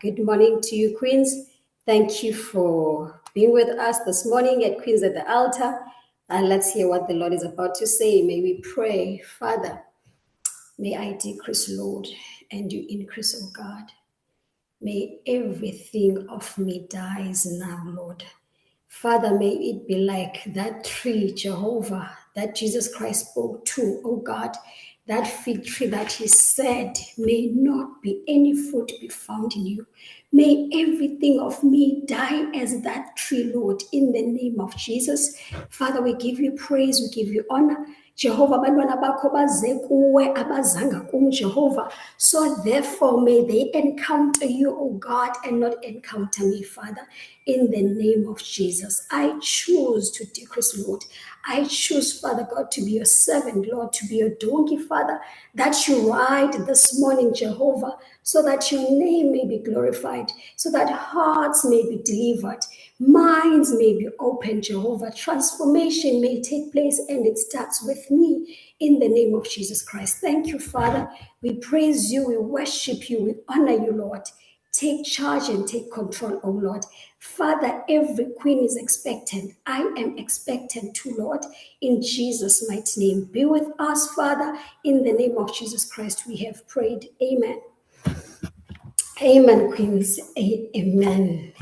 Good morning to you, Queens. Thank you for being with us this morning at Queens at the Altar. And let's hear what the Lord is about to say. May we pray. Father, may I decrease, Lord, and you increase, oh God. May everything of me dies now, Lord. Father, may it be like that tree, Jehovah, that Jesus Christ spoke to, oh God, that fig tree that he said, may not be any fruit be found in you. May everything of me die as that tree, Lord, in the name of Jesus. Father, we give you praise, we give you honor. Jehovah, abantwana bakho baze kuwe abazanga kum, Jehovah. So therefore, may they encounter you, O God, and not encounter me, Father. In the name of Jesus, I choose to decrease, Lord. I choose, Father God, to be your servant, Lord, to be your donkey, Father, that you ride this morning, Jehovah, so that your name may be glorified, so that hearts may be delivered, minds may be opened, Jehovah. Transformation may take place, and it starts with me in the name of Jesus Christ. Thank you, Father. We praise you, we worship you, we honor you, Lord. Take charge and take control, oh Lord. Father, every queen is expectant. I am expectant too, Lord, in Jesus' mighty name. Be with us, Father, in the name of Jesus Christ. We have prayed. Amen. Amen, queens. Amen.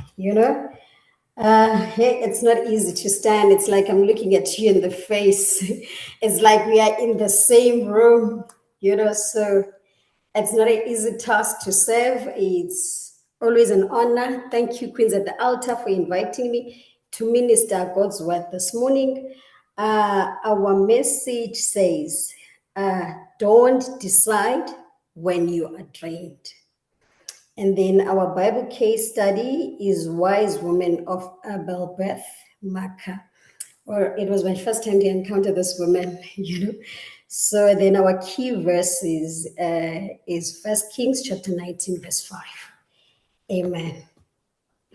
Hey, it's not easy to stand. It's like I'm looking at you in the face. It's like we are in the same room, so it's not an easy task to serve. It's always an honor. Thank you, Queens at the Altar, for inviting me to minister God's word this morning. Our message says, don't decide when you are drained. And then our Bible case study is Wise Woman of Abel-beth Maachah. Or it was my first time to encounter this woman, So then our key verse is 1 Kings chapter 19, verse 5. Amen.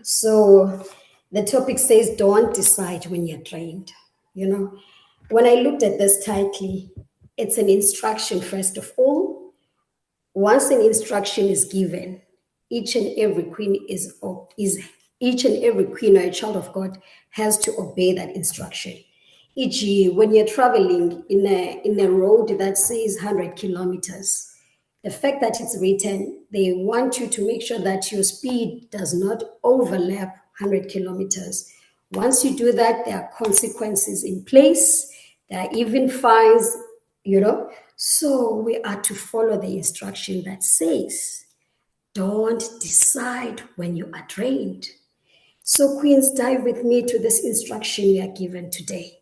So the topic says, don't decide when you're drained. When I looked at this tightly, it's an instruction, first of all. Once an instruction is given, each and every queen each and every queen or a child of God has to obey that instruction. E.g., when you're traveling in a road that says 100 kilometers, the fact that it's written, they want you to make sure that your speed does not overlap 100 kilometers. Once you do that, there are consequences in place. There are even fines, So we are to follow the instruction that says, don't decide when you are drained. So queens, dive with me to this instruction we are given today.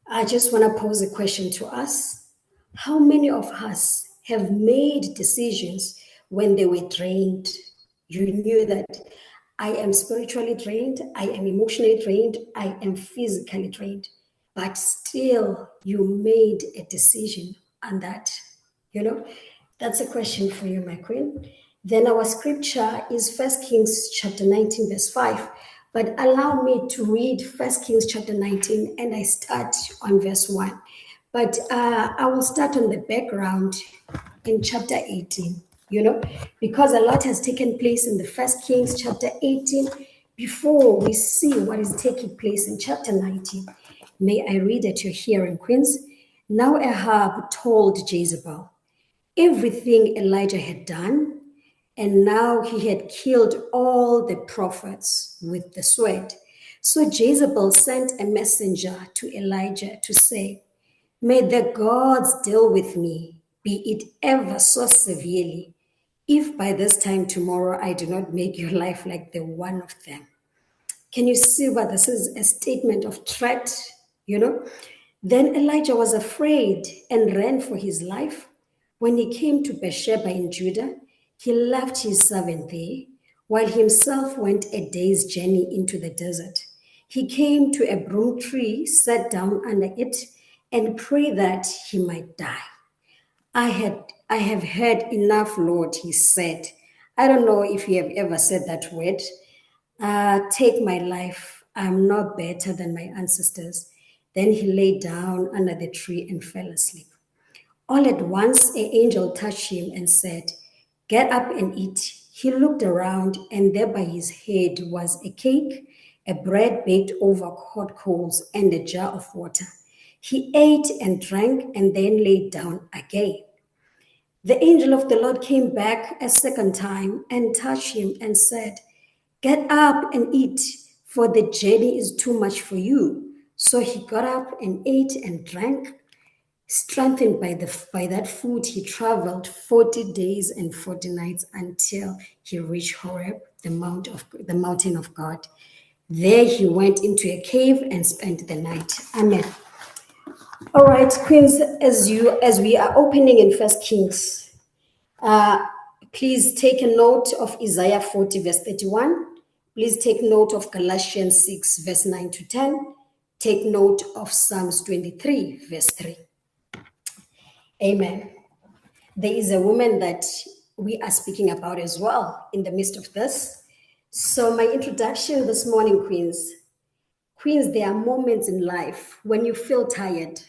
I just want to pose a question to us. How many of us have made decisions when they were drained? You knew that I am spiritually drained, I am emotionally drained, I am physically drained, but still you made a decision on that. That's a question for you, my queen. Then our scripture is 1 Kings chapter 19, verse 5. But allow me to read 1 Kings chapter 19, and I start on verse 1. But I will start on the background in chapter 18, because a lot has taken place in the 1 Kings chapter 18 before we see what is taking place in chapter 19. May I read at your hearing, queens? Now Ahab told Jezebel everything Elijah had done, and now he had killed all the prophets with the sword. So Jezebel sent a messenger to Elijah to say, may the gods deal with me, be it ever so severely, if by this time tomorrow I do not make your life like the one of them. Can you see what this is? A statement of threat, Then Elijah was afraid and ran for his life. When he came to Beersheba in Judah, he left his servant there, while himself went a day's journey into the desert. He came to a broom tree, sat down under it, and prayed that he might die. I have heard enough, Lord, he said. I don't know if you have ever said that word. Take my life. I'm not better than my ancestors. Then he lay down under the tree and fell asleep. All at once, an angel touched him and said, get up and eat. He looked around, and there by his head was a cake, a bread baked over hot coals, and a jar of water. He ate and drank and then lay down again. The angel of the Lord came back a second time and touched him and said, "Get up and eat, for the journey is too much for you." So he got up and ate and drank. Strengthened by that food, he traveled 40 days and 40 nights until he reached Horeb, the mountain of God. There he went into a cave and spent the night. Amen. All right, Queens, as we are opening in First Kings, please take a note of Isaiah 40, verse 31. Please take note of Galatians 6, verse 9 to 10. Take note of Psalms 23, verse 3. Amen. There is a woman that we are speaking about as well in the midst of this. So my introduction this morning, Queens, there are moments in life when you feel tired,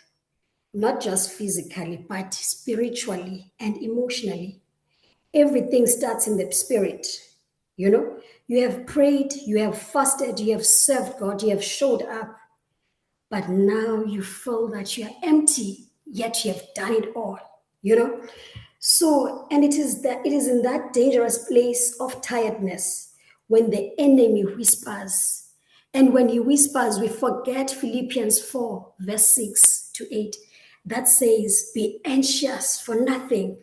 not just physically, but spiritually and emotionally. Everything starts in the spirit. You have prayed, you have fasted, you have served God, you have showed up, but now you feel that you are empty, yet you have done it all. So, and it is in that dangerous place of tiredness when the enemy whispers. And when he whispers, we forget Philippians 4, verse 6 to 8, that says, "Be anxious for nothing,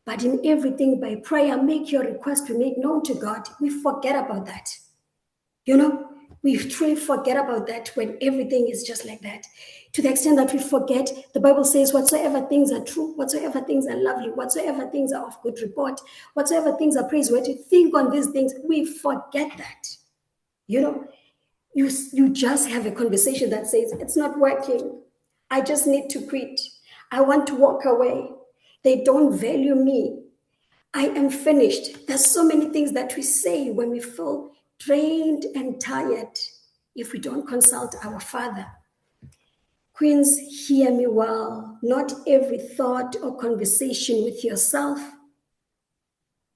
but in everything by prayer, make your request be made known to God." We forget about that. We truly forget about that when everything is just like that. To the extent that we forget, the Bible says, whatsoever things are true, whatsoever things are lovely, whatsoever things are of good report, whatsoever things are praiseworthy, think on these things. We forget that. You just have a conversation that says, "It's not working. I just need to quit. I want to walk away. They don't value me. I am finished." There's so many things that we say when we feel drained and tired if we don't consult our Father. Queens, hear me well. Not every thought or conversation with yourself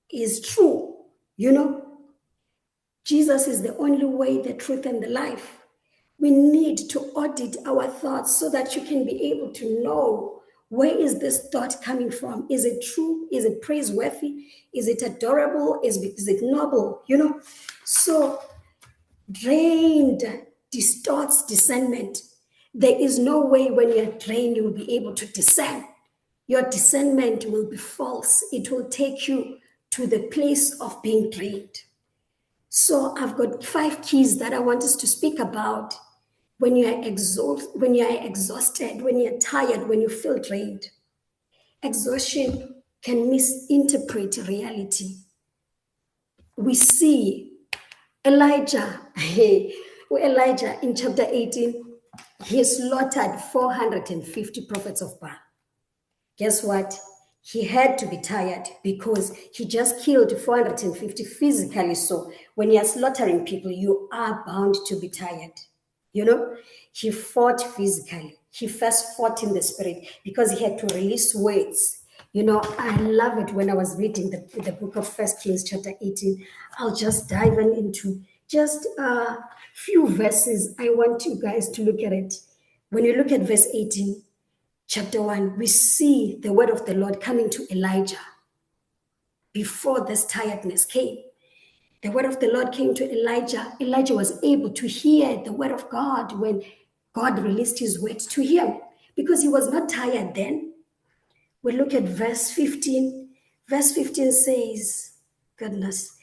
is true. Jesus is the only way, the truth, and the life. We need to audit our thoughts so that you can be able to know, where is this thought coming from? Is it true? Is it praiseworthy? Is it adorable? Is it noble? So drained distorts discernment. There is no way when you're drained you will be able to discern. Your discernment will be false. It will take you to the place of being drained. So I've got 5 keys that I want us to speak about when you are exhausted, when you're tired, when you feel drained. Exhaustion can misinterpret reality. We see Elijah in chapter 18, he slaughtered 450 prophets of Baal. Guess what? He had to be tired because he just killed 450 physically. So when you're slaughtering people, you are bound to be tired. He fought physically. He first fought in the spirit because he had to release words. I love it when I was reading the book of First Kings chapter 18. I'll just dive into just a few verses. I want you guys to look at it. When you look at verse 18, chapter 1, we see the word of the Lord coming to Elijah before this tiredness came. The word of the Lord came to Elijah. Elijah was able to hear the word of God when God released his word to him because he was not tired then. We look at verse 15. Verse 15 says, goodness,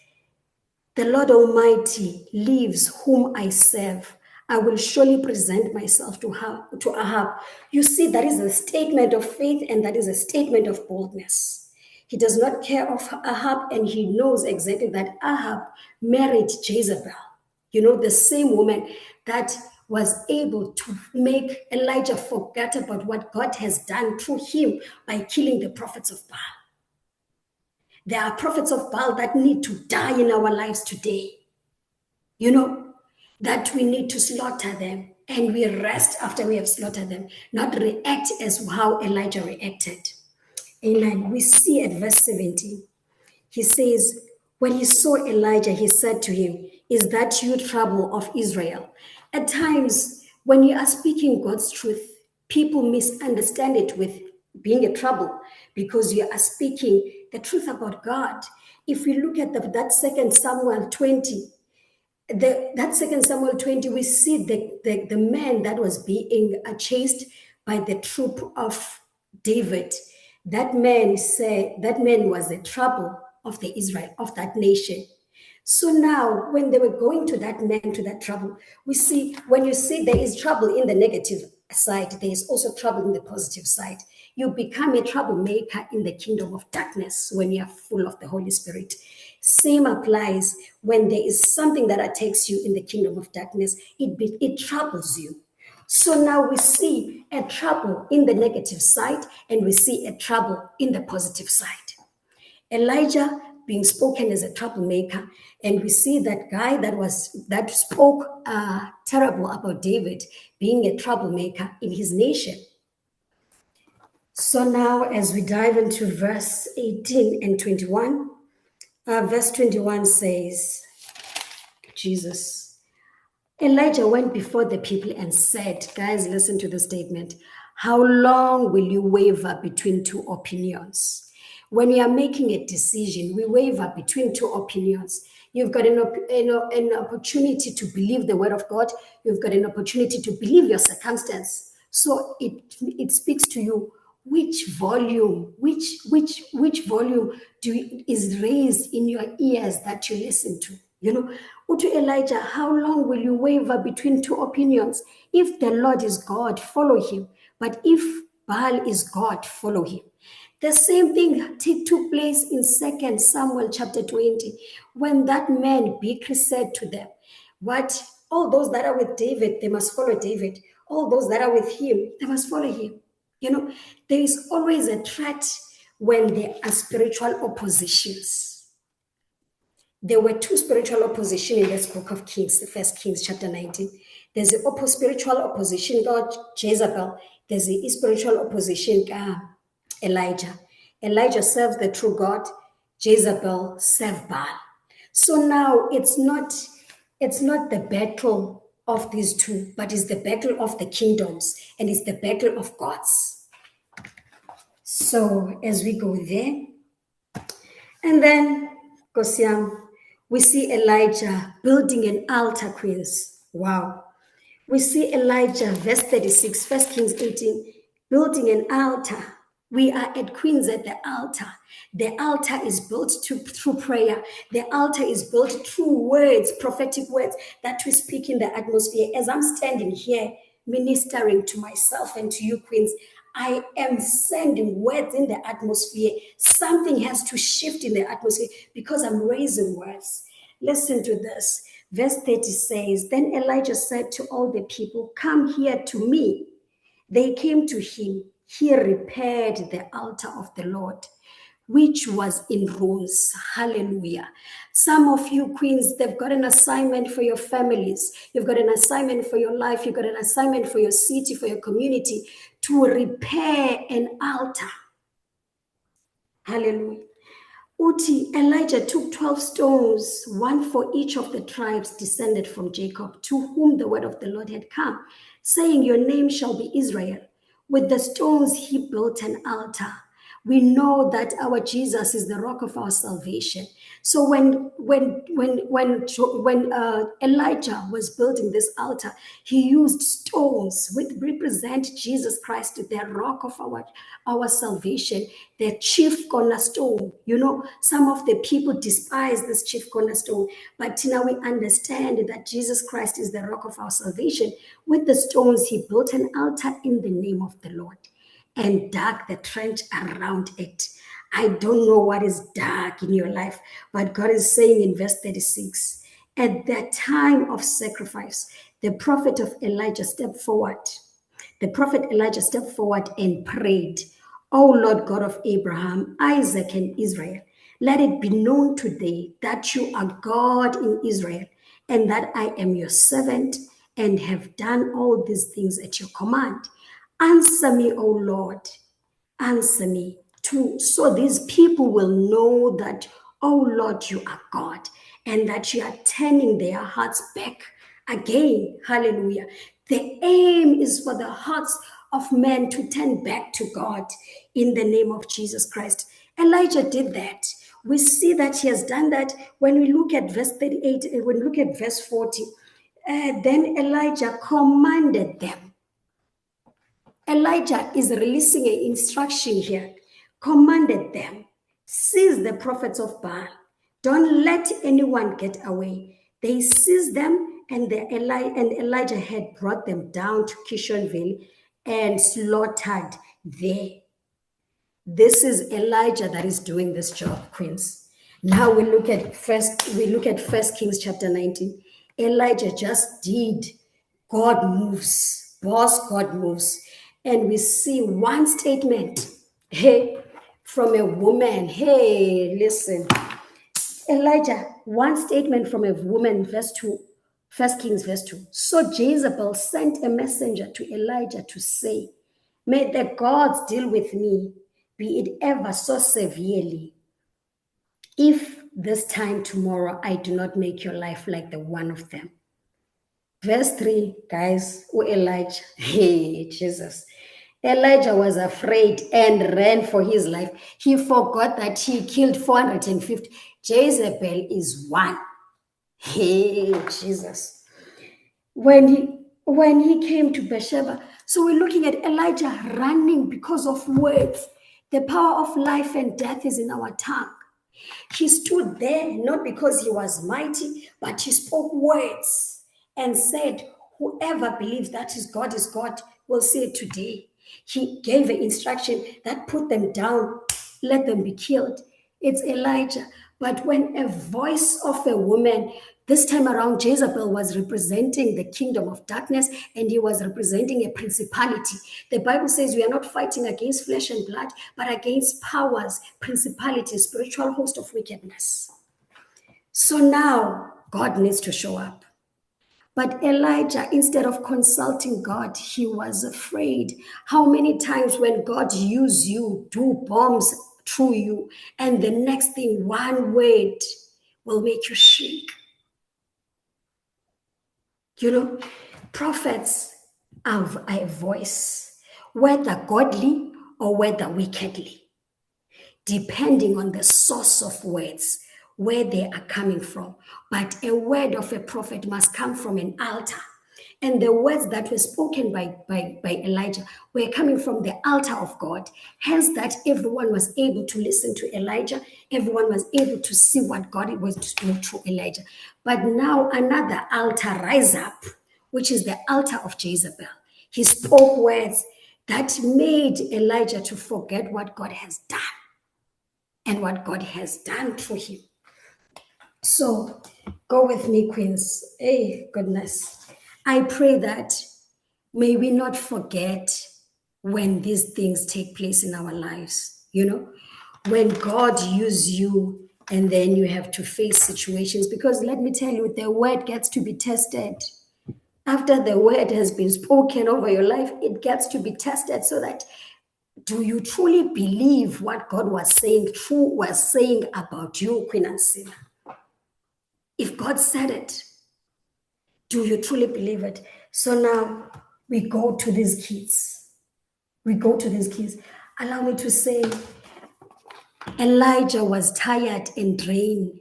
"The Lord Almighty lives, whom I serve. I will surely present myself to Ahab." You see, that is a statement of faith and that is a statement of boldness. He does not care of Ahab, and he knows exactly that Ahab married Jezebel. The same woman that was able to make Elijah forget about what God has done through him by killing the prophets of Baal. There are prophets of Baal that need to die in our lives today. That we need to slaughter them, and we rest after we have slaughtered them, not react as how Elijah reacted. Amen. We see at verse 17, he says, When he saw Elijah, he said to him, "Is that you, trouble of Israel?" At times, when you are speaking God's truth, people misunderstand it with being a trouble because you are speaking the truth about God. If we look at that second Samuel 20, that second Samuel 20, we see the man that was being chased by the troop of David. That man was the trouble of the Israel, of that nation. So now, when they were going to that man, to that trouble, we see, when you see there is trouble in the negative side, there is also trouble in the positive side. You become a troublemaker in the kingdom of darkness when you are full of the Holy Spirit. Same applies when there is something that attacks you in the kingdom of darkness, it troubles you. So now we see a trouble in the negative side and we see a trouble in the positive side. Elijah being spoken as a troublemaker, and we see that guy that spoke terrible about David being a troublemaker in his nation. So now, as we dive into verse 18 and 21, verse 21 says, Jesus, Elijah went before the people and said, guys, listen to the statement. How long will you waver between two opinions? When you are making a decision, we waver between two opinions. You've got an opportunity to believe the word of God. You've got an opportunity to believe your circumstance. So it speaks to you which volume, which volume is raised in your ears that you listen to. You know, to Elijah, how long will you waver between two opinions? If the Lord is God, follow him. But if Baal is God, follow him. The same thing took place in 2 Samuel chapter 20, when that man Bichri said to them, "What? All those that are with David, they must follow David. All those that are with him, they must follow him." You know, there is always a threat when there are spiritual oppositions. There were two spiritual opposition in this book of Kings, the First Kings chapter 19. There's the spiritual opposition called Jezebel. There's the spiritual opposition Elijah. Elijah serves the true God. Jezebel served Baal. So now it's not the battle of these two, but it's the battle of the kingdoms and it's the battle of gods. So as we go there, and then Kosiam, we see Elijah building an altar, queens. Wow. We see Elijah, verse 36, 1 Kings 18, building an altar. We are at Queens at the altar. The altar is built through prayer. The altar is built through words, prophetic words that we speak in the atmosphere. As I'm standing here ministering to myself and to you, Queens, I am sending words in the atmosphere. Something has to shift in the atmosphere because I'm raising words. Listen to this. Verse 30 says, Then Elijah said to all the people, Come here to me. They came to him. He repaired the altar of the Lord, which was in ruins. Hallelujah. Some of you queens, they've got an assignment for your families. You've got an assignment for your life. You've got an assignment for your city, for your community, to repair an altar. Hallelujah. Uti, Elijah took 12 stones, one for each of the tribes descended from Jacob, to whom the word of the Lord had come, saying, Your name shall be Israel. With the stones he built an altar. We know that our Jesus is the rock of our salvation. So when Elijah was building this altar, he used stones which represent Jesus Christ, the rock of our salvation, the chief cornerstone. You know, some of the people despise this chief cornerstone, but now we understand that Jesus Christ is the rock of our salvation. With the stones, he built an altar in the name of the Lord and dug the trench around it. I don't know what is dark in your life, but God is saying in verse 36, at that time of sacrifice, the prophet Elijah stepped forward and prayed, O Lord God of Abraham, Isaac, and Israel, let it be known today that you are God in Israel, and that I am your servant and have done all these things at your command. Answer me, O Lord, answer me too, so these people will know that oh Lord, you are God, and that you are turning their hearts back again. Hallelujah. The aim is for the hearts of men to turn back to God in the name of Jesus Christ. Elijah did that. We see that he has done that when we look at verse 38, when we look at verse 40. Then Elijah commanded them. Elijah is releasing an instruction here. Commanded them, seize the prophets of Baal. Don't let anyone get away. They seized them, and Elijah had brought them down to Kishon Valley and slaughtered there. This is Elijah that is doing this job, Queens. Now we look at First Kings chapter 19. Elijah just did. God moves. Boss, God moves. And we see one statement. Hey, from a woman. Hey, listen. Elijah, one statement from a woman, verse 2. First Kings, verse 2. So Jezebel sent a messenger to Elijah to say, may the gods deal with me, be it ever so severely, if this time tomorrow I do not make your life like the one of them. Verse 3, guys, Elijah, hey, Jesus. Elijah was afraid and ran for his life. He forgot that he killed 450. Jezebel is one. Hey, Jesus. When he came to Beersheba, so we're looking at Elijah running because of words. The power of life and death is in our tongue. He stood there not because he was mighty, but he spoke words and said, whoever believes that his God is God will see it today. He gave an instruction that put them down, let them be killed. It's Elijah. But when a voice of a woman, this time around, Jezebel was representing the kingdom of darkness and he was representing a principality. The Bible says we are not fighting against flesh and blood, but against powers, principalities, spiritual host of wickedness. So now God needs to show up. But Elijah, instead of consulting God, he was afraid. How many times when God uses you, do bombs through you, and the next thing, one word will make you shake. You know, prophets have a voice, whether godly or whether wickedly, depending on the source of words, where they are coming from. But a word of a prophet must come from an altar. And the words that were spoken by Elijah were coming from the altar of God. Hence, that everyone was able to listen to Elijah. Everyone was able to see what God was doing through Elijah. But now another altar rise up, which is the altar of Jezebel. He spoke words that made Elijah to forget what God has done and what God has done through him. So go with me, Queens. Hey, goodness. I pray that may we not forget when these things take place in our lives. You know, when God uses you and then you have to face situations. Because let me tell you, the word gets to be tested. After the word has been spoken over your life, it gets to be tested so that do you truly believe what God was saying about you, Queen Ansila? If God said it, do you truly believe it? So now we go to these kids. Allow me to say, Elijah was tired and drained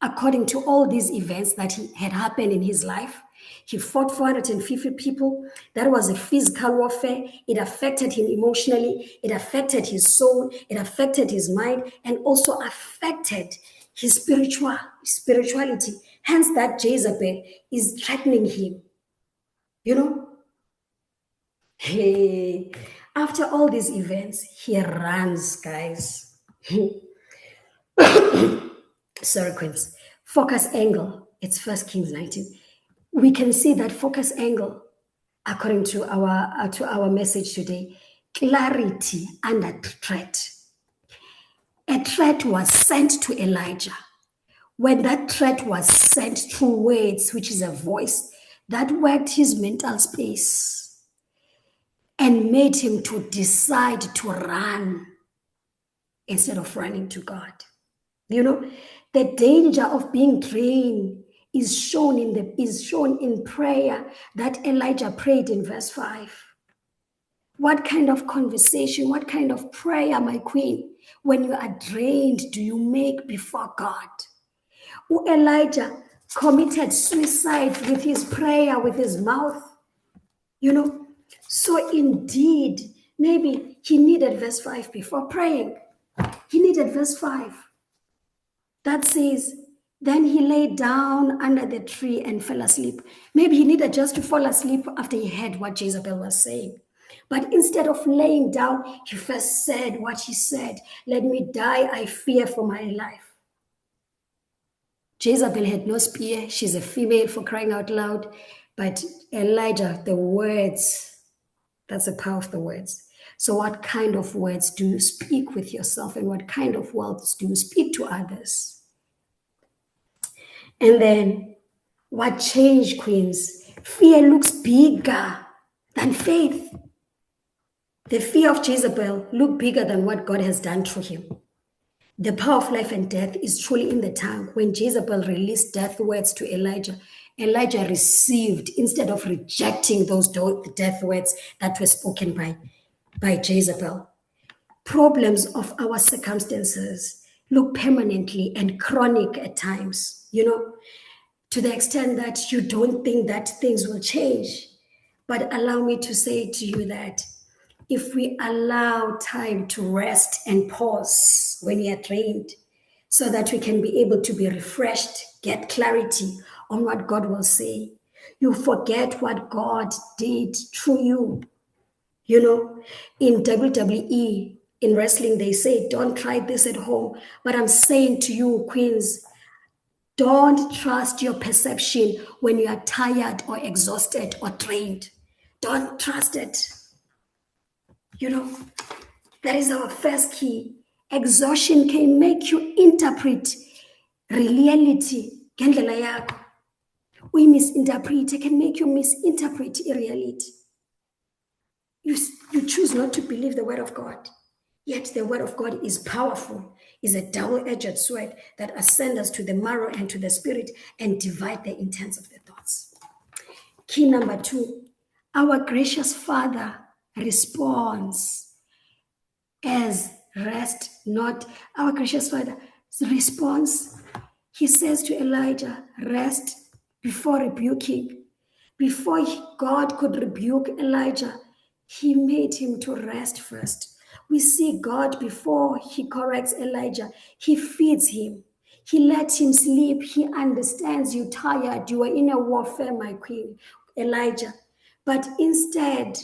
according to all these events that had happened in his life. He fought 450 people. That was a physical warfare. It affected him emotionally. It affected his soul. It affected his mind and also affected his spirituality. Hence that Jezebel is threatening him. You know? Hey, after all these events, he runs, guys. Sorry, Queens. Focus angle. It's First Kings 19. We can see that focus angle, according to our message today, clarity under threat. A threat was sent to Elijah. When that threat was sent through words, which is a voice, that worked his mental space and made him to decide to run instead of running to God. You know, The danger of being drained is shown in prayer that Elijah prayed in verse 5. What kind of conversation, what kind of prayer, my queen, when you are drained, do you make before God? Elijah committed suicide with his prayer, with his mouth, So indeed, maybe he needed verse 5 before praying. He needed verse 5. That says, then he lay down under the tree and fell asleep. Maybe he needed just to fall asleep after he heard what Jezebel was saying. But instead of laying down, he first said what he said. Let me die, I fear for my life. Jezebel had no spear. She's a female, for crying out loud. But Elijah, the words, that's the power of the words. So what kind of words do you speak with yourself, and what kind of words do you speak to others? And then what changed, queens? Fear looks bigger than faith. The fear of Jezebel looked bigger than what God has done through him. The power of life and death is truly in the tongue. When Jezebel released death words to Elijah, Elijah received, instead of rejecting those death words that were spoken by Jezebel. Problems of our circumstances look permanently and chronic at times, to the extent that you don't think that things will change. But allow me to say to you that if we allow time to rest and pause when we are drained, so that we can be able to be refreshed, get clarity on what God will say, you forget what God did through you. In WWE, in wrestling, they say, don't try this at home. But I'm saying to you, queens, don't trust your perception when you are tired or exhausted or drained. Don't trust it. That is our first key. Exhaustion can make you interpret reality ngendlela yakho. It can make you misinterpret reality. You choose not to believe the word of God. Yet the word of God is powerful, is a double-edged sword that ascends us to the marrow and to the spirit and divide the intents of the thoughts. Key number 2, our gracious Father responds as rest, not our gracious Father response. He says to Elijah, rest before rebuking. Before God could rebuke Elijah, he made him to rest first. We see God, before he corrects Elijah, he feeds him. He lets him sleep. He understands you tired. You are in a warfare, my queen, Elijah. But instead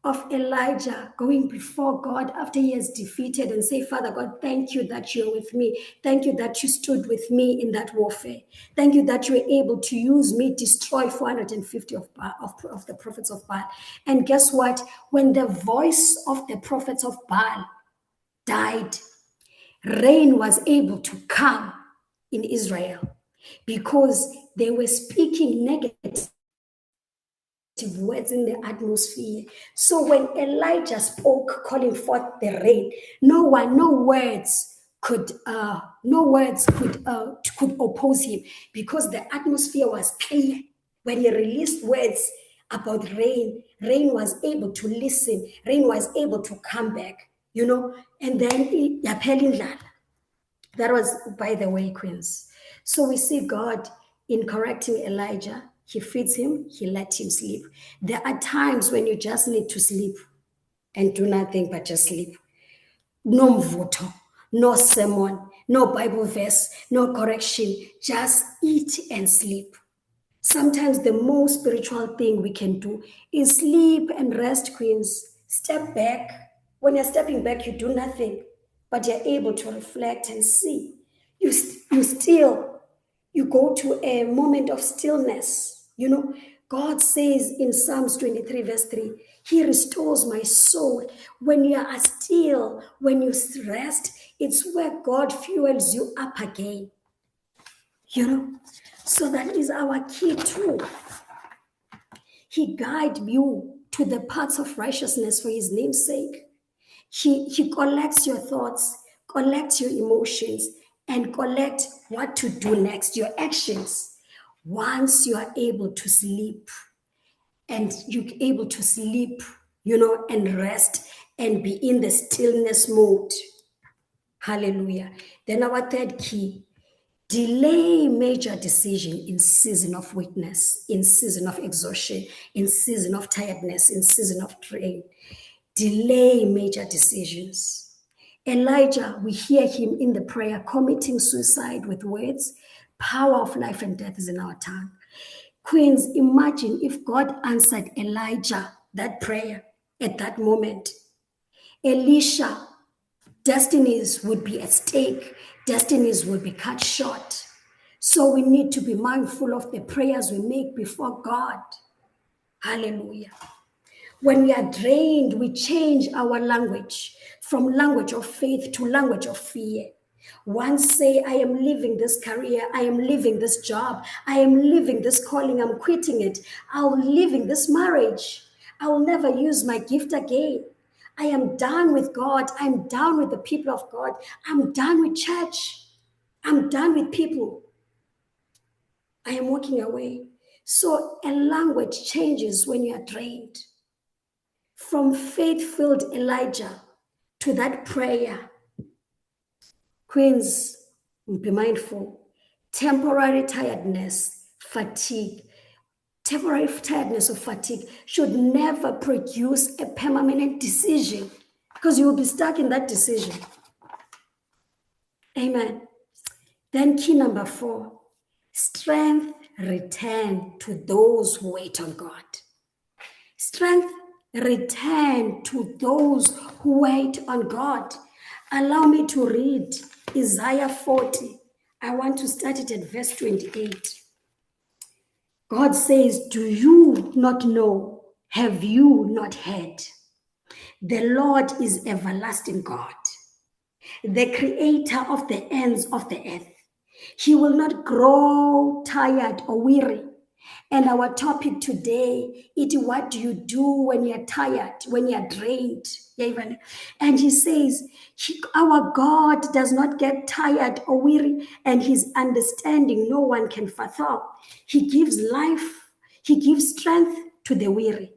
of Elijah going before God after he has defeated and say, Father God, thank you that you're with me. Thank you that you stood with me in that warfare. Thank you that you were able to use me, destroy 450 of the prophets of Baal. And guess what? When the voice of the prophets of Baal died, rain was able to come in Israel because they were speaking negative words in the atmosphere. So when Elijah spoke, calling forth the rain, no words could oppose him, because the atmosphere was clear. When he released words about rain was able to listen, rain was able to come back, and then that was, by the way, queens. So we see God in correcting Elijah. He feeds him, he lets him sleep. There are times when you just need to sleep and do nothing but just sleep. No mvuto, no sermon, no Bible verse, no correction, just eat and sleep. Sometimes the most spiritual thing we can do is sleep and rest, queens. Step back. When you're stepping back, you do nothing, but you're able to reflect and see. You go to a moment of stillness. God says in Psalms 23, verse 3, he restores my soul. When you are still, when you rest, it's where God fuels you up again. So that is our key too. He guides you to the paths of righteousness for his name's sake. He collects your thoughts, collects your emotions, and collect what to do next, your actions. Once you are able to sleep, and you're able to sleep, and rest and be in the stillness mode. Hallelujah. Then our third key, delay major decision in season of weakness, in season of exhaustion, in season of tiredness, in season of drain. Delay major decisions. Elijah, we hear him in the prayer committing suicide with words. Power of life and death is in our tongue. Queens, imagine if God answered Elijah that prayer at that moment. Elisha, destinies would be at stake, destinies would be cut short. So we need to be mindful of the prayers we make before God. Hallelujah. When we are drained, we change our language from language of faith to language of fear. Once say, I am leaving this career, I am leaving this job, I am leaving this calling, I'm quitting it, I'm leaving this marriage, I will never use my gift again. I am done with God, I'm done with the people of God, I'm done with church, I'm done with people. I am walking away. So a language changes when you are drained. From faith-filled Elijah to that prayer, Queens, be mindful. Temporary tiredness or fatigue should never produce a permanent decision, because you will be stuck in that decision. Amen. Then key number 4, strength return to those who wait on God. Strength return to those who wait on God. Allow me to read Isaiah 40. I want to start it at verse 28. God says, do you not know? Have you not heard? The Lord is everlasting God, the creator of the ends of the earth. He will not grow tired or weary. And our topic today is, what do you do when you're tired, when you're drained? And he says, our God does not get tired or weary, and his understanding no one can fathom. He gives life, he gives strength to the weary.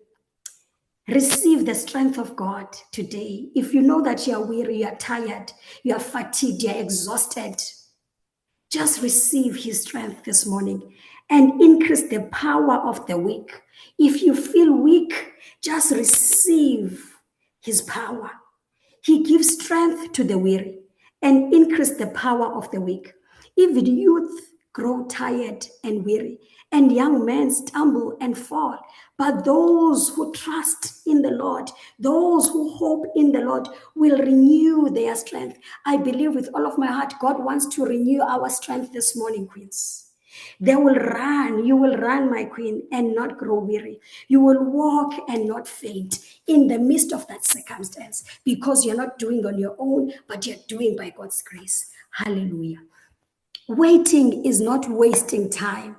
Receive the strength of God today. If you know that you are weary, you are tired, you are fatigued, you are exhausted, just receive his strength this morning and increase the power of the weak. If you feel weak, just receive his power. He gives strength to the weary and increase the power of the weak. Even youth grow tired and weary, and young men stumble and fall. But those who trust in the Lord, those who hope in the Lord, will renew their strength. I believe with all of my heart, God wants to renew our strength this morning, Queens. They will run, you will run, my queen, and not grow weary. You will walk and not faint in the midst of that circumstance, because you're not doing on your own, but you're doing by God's grace. Hallelujah. Waiting is not wasting time.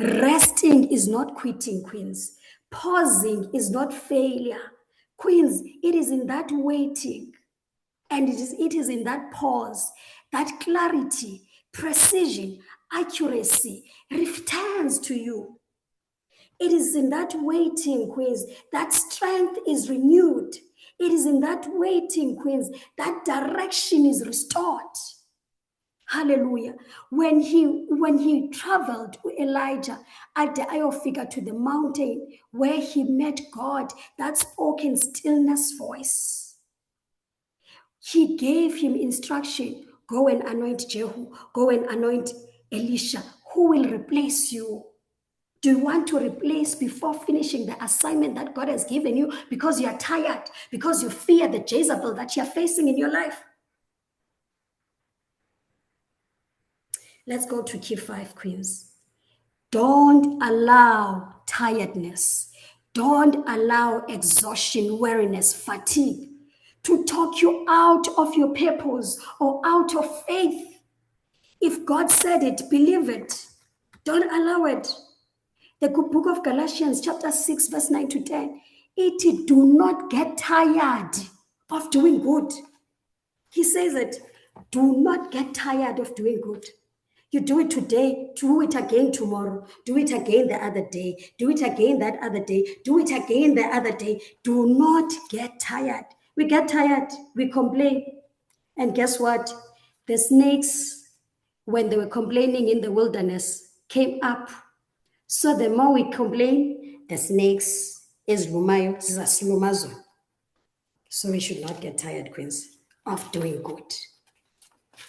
Resting is not quitting, Queens. Pausing is not failure. Queens, it is in that waiting, and it is in that pause, that clarity, precision, accuracy returns to you. It is in that waiting, Queens, that strength is renewed. It is in that waiting, Queens, that direction is restored. Hallelujah. When he traveled with Elijah at the Eye of Figure to the mountain where he met God, that spoke in stillness voice, he gave him instruction. Go and anoint Jehu. Go and anoint Elisha. Who will replace you? Do you want to replace before finishing the assignment that God has given you, because you are tired, because you fear the Jezebel that you're facing in your life? Let's go to key 5, Queens. Don't allow tiredness. Don't allow exhaustion, weariness, fatigue to talk you out of your purpose or out of faith. If God said it, believe it. Don't allow it. The book of Galatians chapter 6 verse 9 to 10. Do not get tired of doing good. He says it. Do not get tired of doing good. You do it today, do it again tomorrow, do it again the other day, do it again that other day, do it again the other day. Do not get tired. We get tired, we complain. And guess what? The snakes, when they were complaining in the wilderness, came up. So the more we complain, the snakes is lumayo, zizasilumazo. So we should not get tired, Queens, of doing good.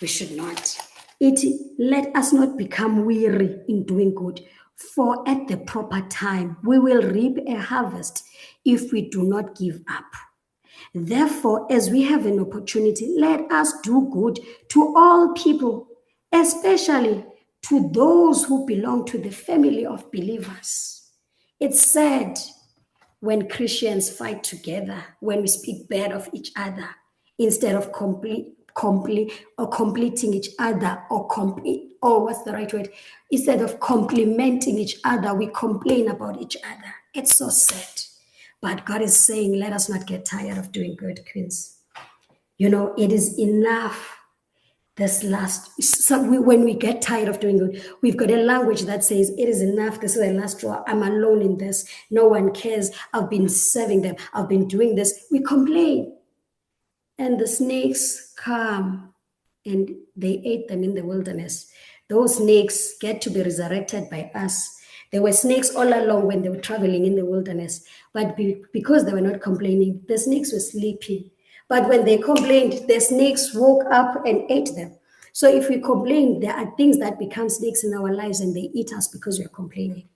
We should not. Let us not become weary in doing good, for at the proper time we will reap a harvest if we do not give up. Therefore, as we have an opportunity, let us do good to all people, especially to those who belong to the family of believers. It's sad when Christians fight together, when we speak bad of each other, instead of completing each other, or what's the right word? Instead of complimenting each other, we complain about each other. It's so sad. But God is saying, let us not get tired of doing good, Queens. It is enough. When we get tired of doing good, we've got a language that says, it is enough. This is the last straw. I'm alone in this. No one cares. I've been serving them. I've been doing this. We complain. And the snakes come and they ate them in the wilderness. Those snakes get to be resurrected by us. There were snakes all along when they were traveling in the wilderness. But because they were not complaining, the snakes were sleeping. But when they complained, the snakes woke up and ate them. So if we complain, there are things that become snakes in our lives and they eat us because we are complaining.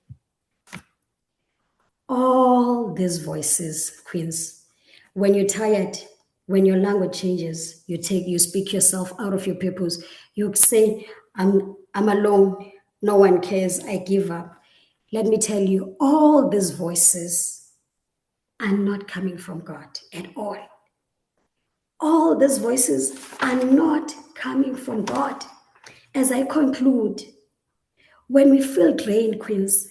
All these voices, Queens, when you're tired, when your language changes, you speak yourself out of your purpose. You say, I'm alone, no one cares, I give up. Let me tell you, all these voices are not coming from God at all. All these voices are not coming from God. As I conclude, when we feel drained, Queens,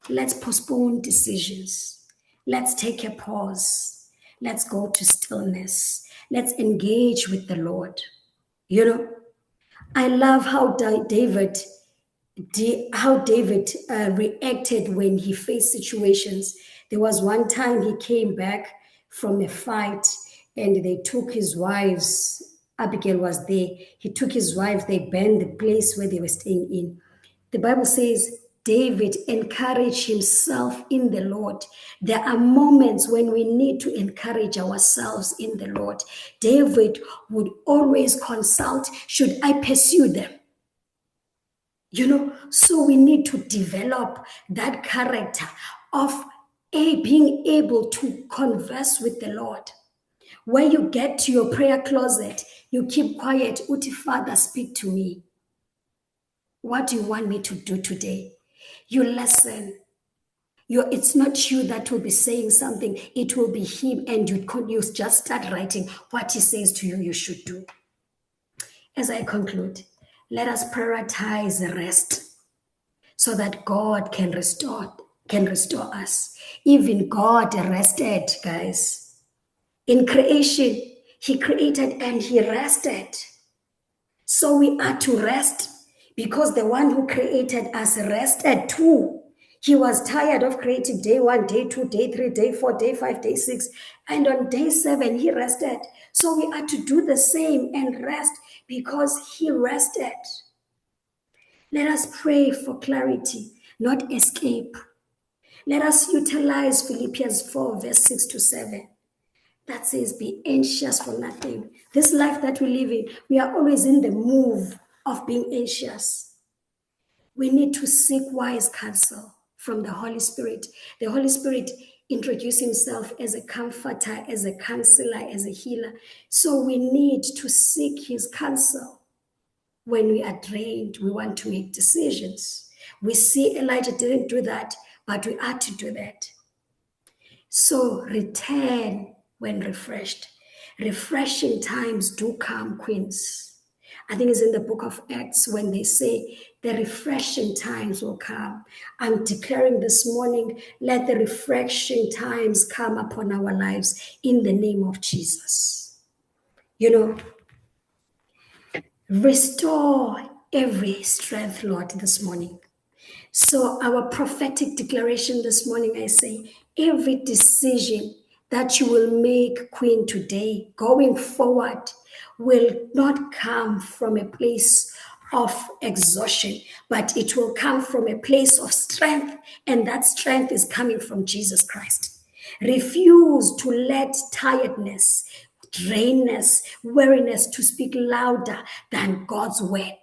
let's postpone decisions. Let's take a pause. Let's go to stillness. Let's engage with the Lord. I love how David reacted when he faced situations. There was one time he came back from a fight and they took his wives. Abigail was there. He took his wife. They burned the place where they were staying in. The Bible says David encouraged himself in the Lord. There are moments when we need to encourage ourselves in the Lord. David would always consult, should I pursue them? So we need to develop that character of being able to converse with the Lord. When you get to your prayer closet, you keep quiet. Uti, Father, speak to me. What do you want me to do today? You listen. It's not you that will be saying something. It will be him, and you just start writing what he says to you should do. As I conclude, let us prioritize rest so that God can restore us. Even God rested, guys. In creation, he created and he rested. So we are to rest because the one who created us rested too. He was tired of creating day 1, day 2, day 3, day 4, day 5, day 6. And on day 7, he rested. So we are to do the same and rest because he rested. Let us pray for clarity, not escape. Let us utilize Philippians 4, verse 6 to 7. That says, be anxious for nothing. This life that we live in, we are always in the move of being anxious. We need to seek wise counsel from the Holy Spirit. The Holy Spirit introduced himself as a comforter, as a counselor, as a healer. So we need to seek his counsel. When we are drained, we want to make decisions. We see Elijah didn't do that, but we are to do that. So return when refreshed. Refreshing times do come, Queens. I think it's in the book of Acts when they say the refreshing times will come. I'm declaring this morning, let the refreshing times come upon our lives in the name of Jesus. Restore every strength, Lord, this morning. So, our prophetic declaration this morning, I say, every decision that you will make, Queen, today, going forward, will not come from a place of exhaustion, but it will come from a place of strength, and that strength is coming from Jesus Christ. Refuse to let tiredness, drainness, weariness to speak louder than God's word.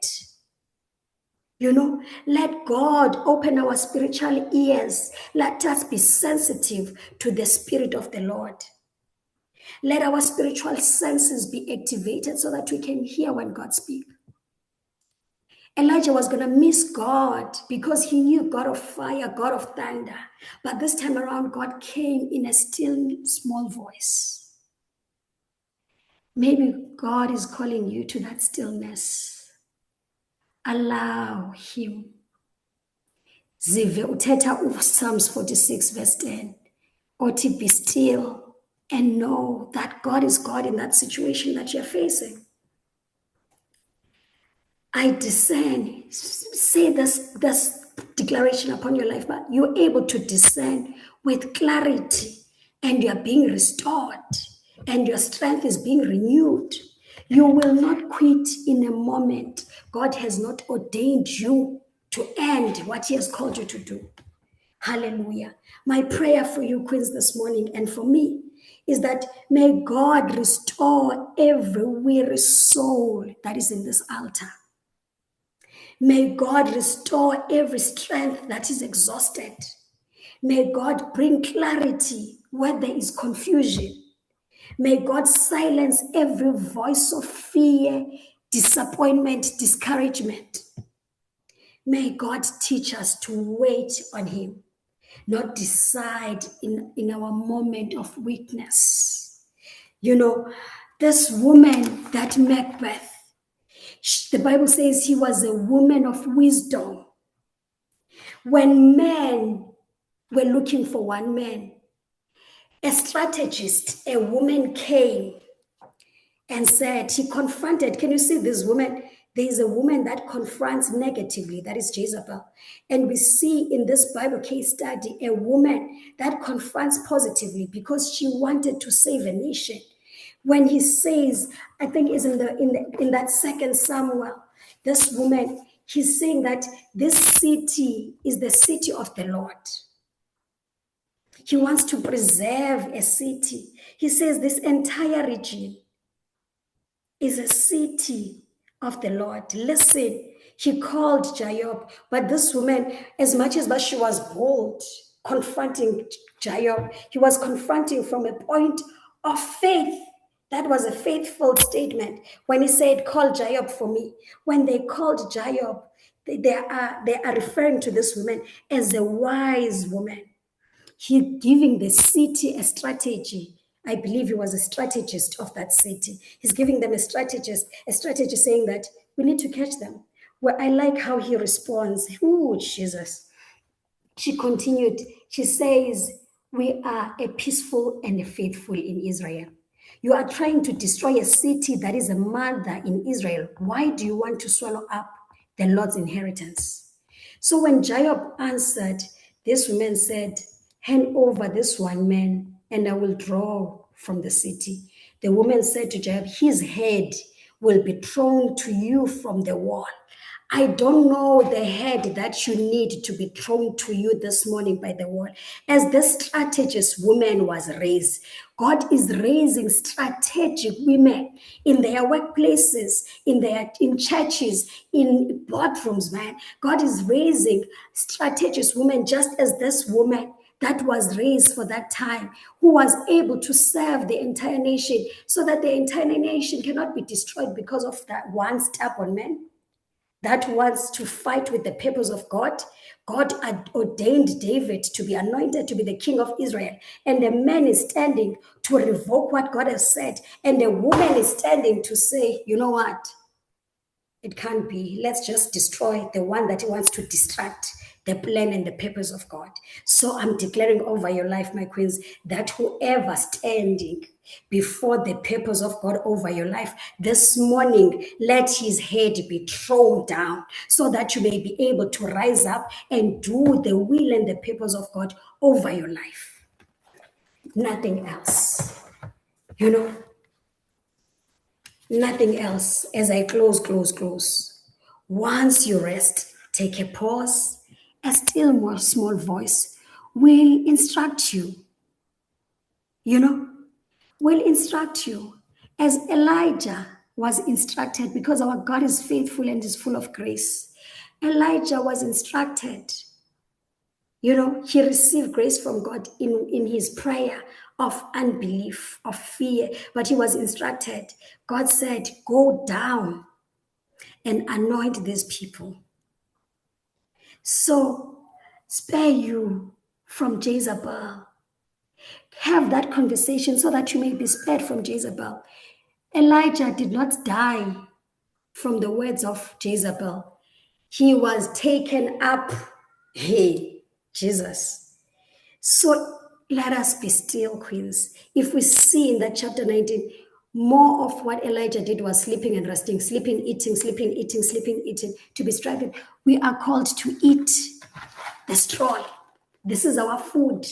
Let God open our spiritual ears. Let us be sensitive to the Spirit of the Lord. Let our spiritual senses be activated so that we can hear when God speaks. Elijah was going to miss God because he knew God of fire, God of thunder. But this time around, God came in a still, small voice. Maybe God is calling you to that stillness. Allow Him. Zive uthetha Psalms 46 verse 10. Othi, be still and know that God is God in that situation that you're facing. I discern. Say this declaration upon your life, but you're able to discern with clarity, and you're being restored, and your strength is being renewed. You will not quit in a moment. God has not ordained you to end what He has called you to do. Hallelujah. My prayer for you, Queens, this morning and for me is that may God restore every weary soul that is in this altar. May God restore every strength that is exhausted. May God bring clarity where there is confusion. May God silence every voice of fear, disappointment, discouragement. May God teach us to wait on Him, not decide in our moment of weakness. This woman that Macbeth, the Bible says he was a woman of wisdom. When men were looking for one man, a strategist, a woman came and said, he confronted, can you see this woman? There is a woman that confronts negatively, that is Jezebel. And we see in this Bible case study a woman that confronts positively because she wanted to save a nation. When he says, I think is in that second Samuel, this woman, he's saying that this city is the city of the Lord. He wants to preserve a city. He says this entire region is a city of the Lord. Listen, he called Joab, but this woman, as much as she was bold, confronting Joab, he was confronting from a point of faith. That was a faithful statement when he said, call Joab for me. When they called Joab, they are referring to this woman as a wise woman. He giving the city a strategy. I believe he was a strategist of that city. He's giving them a strategy saying that we need to catch them. Well, I like how he responds. Oh, Jesus. She continued, she says, we are a peaceful and a faithful in Israel. You are trying to destroy a city that is a mother in Israel. Why do you want to swallow up the Lord's inheritance? So when Joab answered, this woman said, hand over this one man and I will draw from the city. The woman said to Joab, his head will be thrown to you from the wall. I don't know the head that you need to be thrown to you this morning by the wall. As the strategist woman was raised, God is raising strategic women in their workplaces, in churches, in boardrooms, man. God is raising strategist women just as this woman that was raised for that time, who was able to serve the entire nation so that the entire nation cannot be destroyed because of that one stubborn man that wants to fight with the purpose of God. God had ordained David to be anointed to be the king of Israel. And the man is standing to revoke what God has said. And the woman is standing to say, you know what? It can't be. Let's just destroy the one that he wants to distract the plan and the purpose of God. So I'm declaring over your life, my queens, that whoever standing before the purpose of God over your life this morning, let his head be thrown down so that you may be able to rise up and do the will and the purpose of God over your life. Nothing else. You know, nothing else. As I close. Once you rest, take a pause. A still more small voice will instruct you. You know, will instruct you as Elijah was instructed, because our God is faithful and is full of grace. Elijah was instructed. You know, he received grace from God in his prayer of unbelief, of fear, but he was instructed. God said, go down and anoint these people. So spare you from Jezebel. Have that conversation so that you may be spared from Jezebel. Elijah did not die from the words of Jezebel. He was taken up. Hey, Jesus. So let us be still, queens. If we see in that chapter 19, more of what Elijah did was sleeping and resting, sleeping, eating, to be striving. We are called to eat, destroy. This is our food.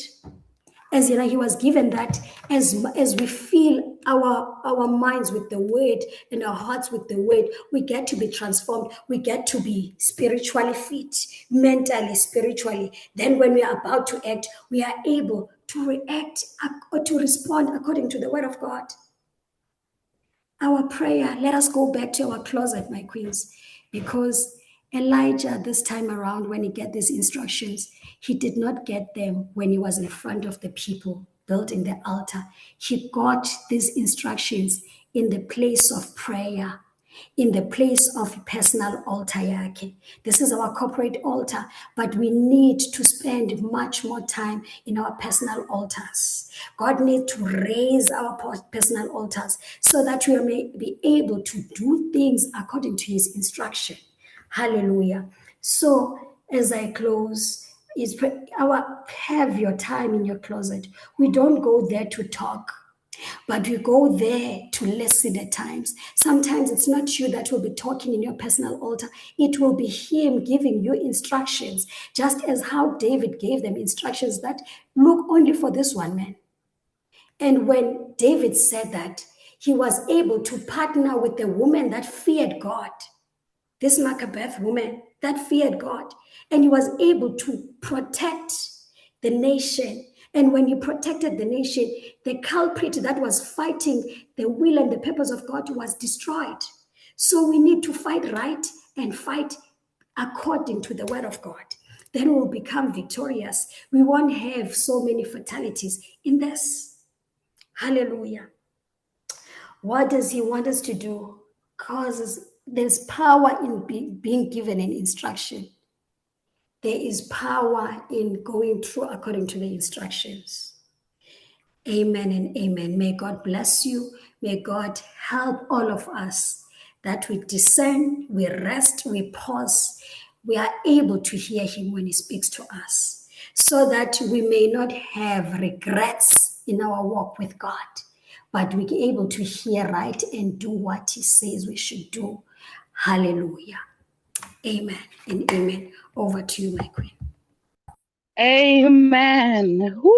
As you know, he was given that as we fill our minds with the word and our hearts with the word, we get to be transformed. We get to be spiritually fit, mentally, spiritually. Then when we are about to act, we are able to react or to respond according to the word of God. Our prayer, let us go back to our closet, my queens, because Elijah, this time around, when he get these instructions, he did not get them when he was in front of the people building the altar. He got these instructions in the place of prayer, in the place of personal altar yake. This is our corporate altar, but we need to spend much more time in our personal altars. God needs to raise our personal altars so that we may be able to do things according to his instruction. Hallelujah. So as I close, have your time in your closet. We don't go there to talk, but we go there to listen at times. Sometimes it's not you that will be talking in your personal altar. It will be him giving you instructions, just as how David gave them instructions that look only for this one man. And when David said that, he was able to partner with the woman that feared God, this Macbeth woman that feared God, and he was able to protect the nation. And when he protected the nation, the culprit that was fighting the will and the purpose of God was destroyed. So we need to fight right and fight according to the word of God. Then we'll become victorious. We won't have so many fatalities in this. Hallelujah. What does he want us to do? Because there's power in being given an instruction. There is power in going through according to the instructions. Amen and amen. May God bless you. May God help all of us that we discern, we rest, we pause, we are able to hear him when he speaks to us, so that we may not have regrets in our walk with God, but we're able to hear right and do what he says we should do. Hallelujah. Amen and amen. Over to you, my queen. Amen. Woo.